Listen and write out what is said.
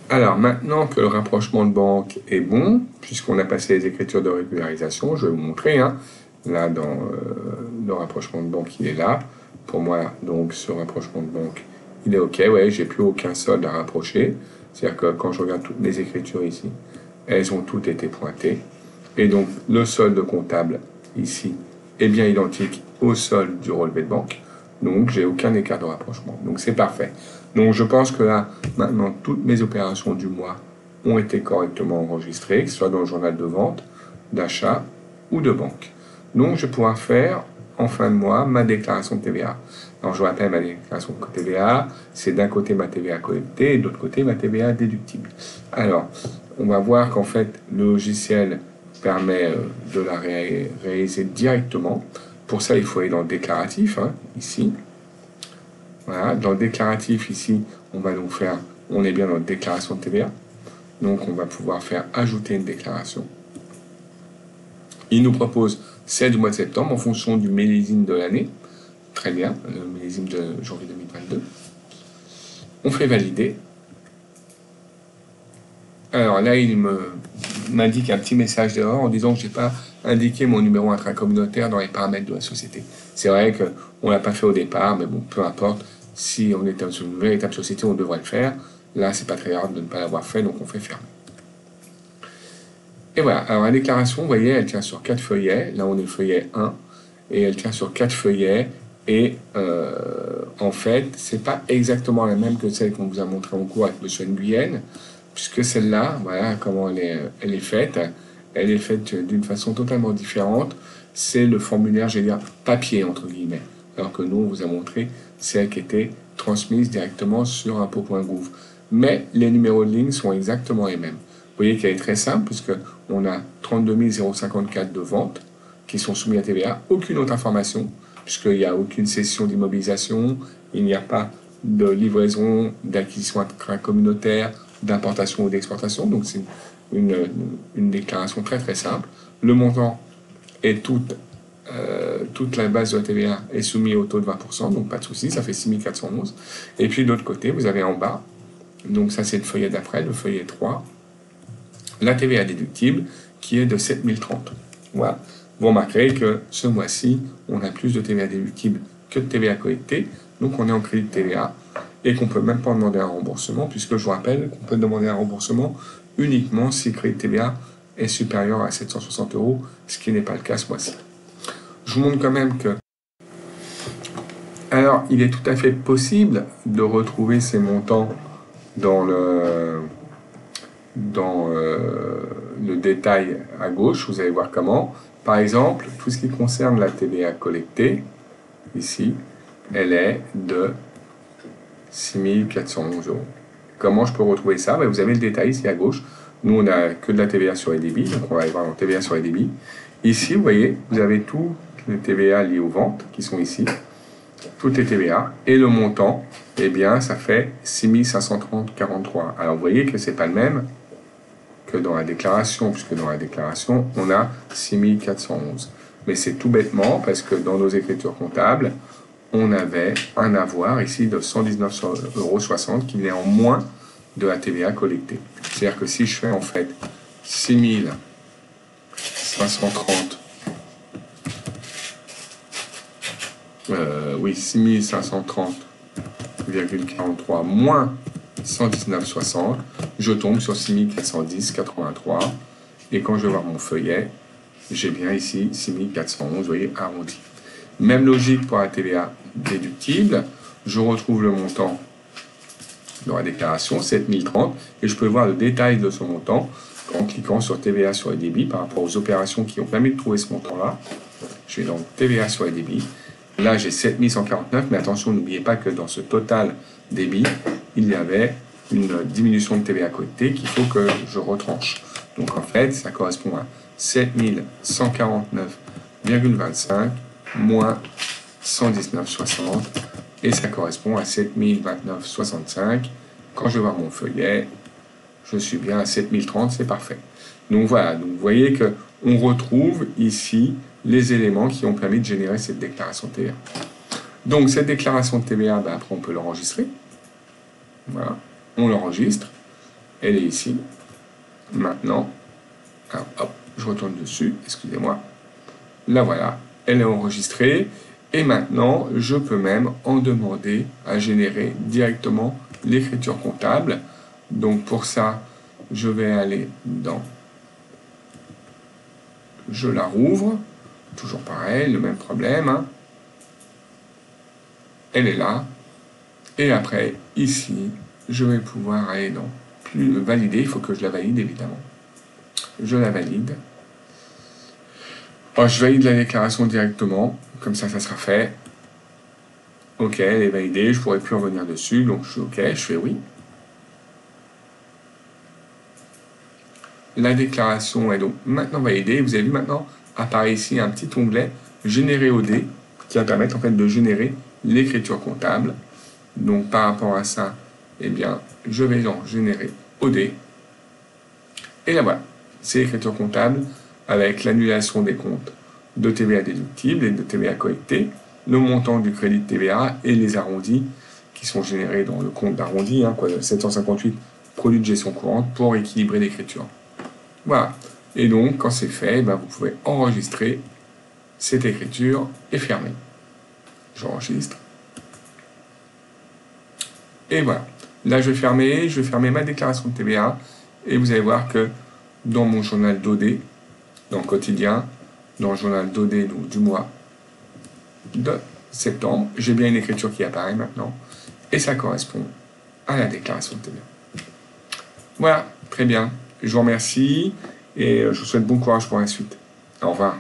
Alors, maintenant que le rapprochement de banque est bon, puisqu'on a passé les écritures de régularisation, je vais vous montrer, hein, là, dans le rapprochement de banque, il est là. Pour moi, donc, ce rapprochement de banque, il est OK. Ouais, j'ai plus aucun solde à rapprocher. C'est-à-dire que quand je regarde toutes les écritures ici, elles ont toutes été pointées. Et donc, le solde comptable, ici, est bien identique au solde du relevé de banque. Donc, j'ai aucun écart de rapprochement. Donc, c'est parfait. Donc, je pense que là, maintenant, toutes mes opérations du mois ont été correctement enregistrées, que ce soit dans le journal de vente, d'achat ou de banque. Donc, je vais pouvoir faire, en fin de mois, ma déclaration de TVA. Alors, je vous rappelle, ma déclaration de TVA, c'est d'un côté ma TVA collectée et de l'autre côté ma TVA déductible. Alors, on va voir qu'en fait, le logiciel permet de la réaliser directement. Pour ça, il faut aller dans le déclaratif, hein, ici. Voilà, dans le déclaratif, ici, on va donc faire, on est bien dans la déclaration de TVA. Donc, on va pouvoir faire ajouter une déclaration. Il nous propose celle du mois de septembre en fonction du millésime de l'année. Très bien, le millésime de janvier 2022. On fait valider. Alors là, il m'indique un petit message d'erreur en disant que je n'ai pas indiqué mon numéro intracommunautaire dans les paramètres de la société. C'est vrai qu'on ne l'a pas fait au départ, mais bon, peu importe. Si on est sur une véritable société, on devrait le faire. Là, c'est pas très grave de ne pas l'avoir fait, donc on fait fermer. Et voilà, alors la déclaration, vous voyez, elle tient sur 4 feuillets. Là, on est feuillet 1, et elle tient sur 4 feuillets. Et en fait, c'est pas exactement la même que celle qu'on vous a montrée en cours avec M. Nguyen, puisque celle-là, voilà comment elle est faite. Elle est faite d'une façon totalement différente. C'est le formulaire, je vais dire, papier, entre guillemets. Alors que nous, on vous a montré celle qui était transmise directement sur impôt.gouv. Mais les numéros de ligne sont exactement les mêmes. Vous voyez qu'elle est très simple, puisqu'on a 32 054 de ventes qui sont soumis à TVA, aucune autre information, puisqu'il n'y a aucune cession d'immobilisation, il n'y a pas de livraison, d'acquisition intracommunautaire, d'importation ou d'exportation, donc c'est une déclaration très très simple. Le montant est toute la base de la TVA est soumise au taux de 20%, donc pas de souci, ça fait 6 411. Et puis de l'autre côté, vous avez en bas, donc ça c'est le feuillet d'après, le feuillet 3, la TVA déductible qui est de 7 030. Voilà. Vous remarquerez que ce mois-ci, on a plus de TVA déductible que de TVA collectée, donc on est en crédit de TVA et qu'on ne peut même pas demander un remboursement, puisque je vous rappelle qu'on peut demander un remboursement uniquement si le crédit de TVA est supérieur à 760 €, ce qui n'est pas le cas ce mois-ci. Je vous montre quand même que... Alors, il est tout à fait possible de retrouver ces montants dans le détail à gauche, vous allez voir comment. Par exemple, tout ce qui concerne la TVA collectée, ici, elle est de 6 411 €. Comment je peux retrouver ça? Vous avez le détail ici à gauche. Nous, on n'a que de la TVA sur les débits, donc on va aller voir dans TVA sur les débits. Ici, vous voyez, vous avez tous les TVA liés aux ventes qui sont ici. Tout est TVA. Et le montant, eh bien, ça fait 6 530,43 €. Alors, vous voyez que c'est pas le même que dans la déclaration, puisque dans la déclaration, on a 6 411. Mais c'est tout bêtement parce que dans nos écritures comptables, on avait un avoir ici de 119,60 € qui venait en moins de la TVA collectée. C'est-à-dire que si je fais en fait 6 530, 6 530,43 moins 119,60, je tombe sur 6 410,83. Et quand je vais voir mon feuillet, j'ai bien ici 6 411, vous voyez, arrondi. Même logique pour la TVA déductible. Je retrouve le montant dans la déclaration, 7 030, et je peux voir le détail de ce montant en cliquant sur TVA sur les débits par rapport aux opérations qui ont permis de trouver ce montant-là. Je vais dans TVA sur les débits. Là, j'ai 7 149, mais attention, n'oubliez pas que dans ce total débit, il y avait une diminution de TVA collectée qu'il faut que je retranche. Donc en fait, ça correspond à 7 149,25 moins 119,60 et ça correspond à 7 029,65. Quand je vais voir mon feuillet, je suis bien à 7 030, c'est parfait. Donc voilà, donc vous voyez qu'on retrouve ici les éléments qui ont permis de générer cette déclaration de TVA. Donc cette déclaration de TVA, après on peut l'enregistrer. Voilà, on l'enregistre. elle est ici. Maintenant, alors, hop, je retourne dessus, excusez-moi. Là, voilà, elle est enregistrée. Et maintenant, je peux même en demander à générer directement l'écriture comptable. Donc, pour ça, je vais aller dans... Je la rouvre. Toujours pareil, le même problème. Hein. Elle est là. Et après, ici, je vais pouvoir aller dans plus valider. Il faut que je la valide, évidemment. Je la valide. Alors, je valide la déclaration directement. Comme ça sera fait. Ok, elle est validée. Je ne pourrai plus revenir dessus. Donc, je suis OK. Je fais oui. La déclaration est donc maintenant validée. Vous avez vu maintenant apparaît ici un petit onglet générer OD qui va permettre en fait de générer l'écriture comptable. Donc par rapport à ça, eh bien, je vais en générer OD. Et là voilà, c'est l'écriture comptable avec l'annulation des comptes de TVA déductible et de TVA collectée, le montant du crédit de TVA et les arrondis qui sont générés dans le compte d'arrondi, 758 produits de gestion courante pour équilibrer l'écriture. Voilà. Et donc, quand c'est fait, vous pouvez enregistrer cette écriture et fermer. J'enregistre. Et voilà. Là, je vais fermer ma déclaration de TVA. Et vous allez voir que dans mon journal d'OD, dans le quotidien, dans le journal d'OD donc du mois de septembre, j'ai bien une écriture qui apparaît maintenant. Et ça correspond à la déclaration de TVA. Voilà, très bien. Je vous remercie et je vous souhaite bon courage pour la suite. Au revoir.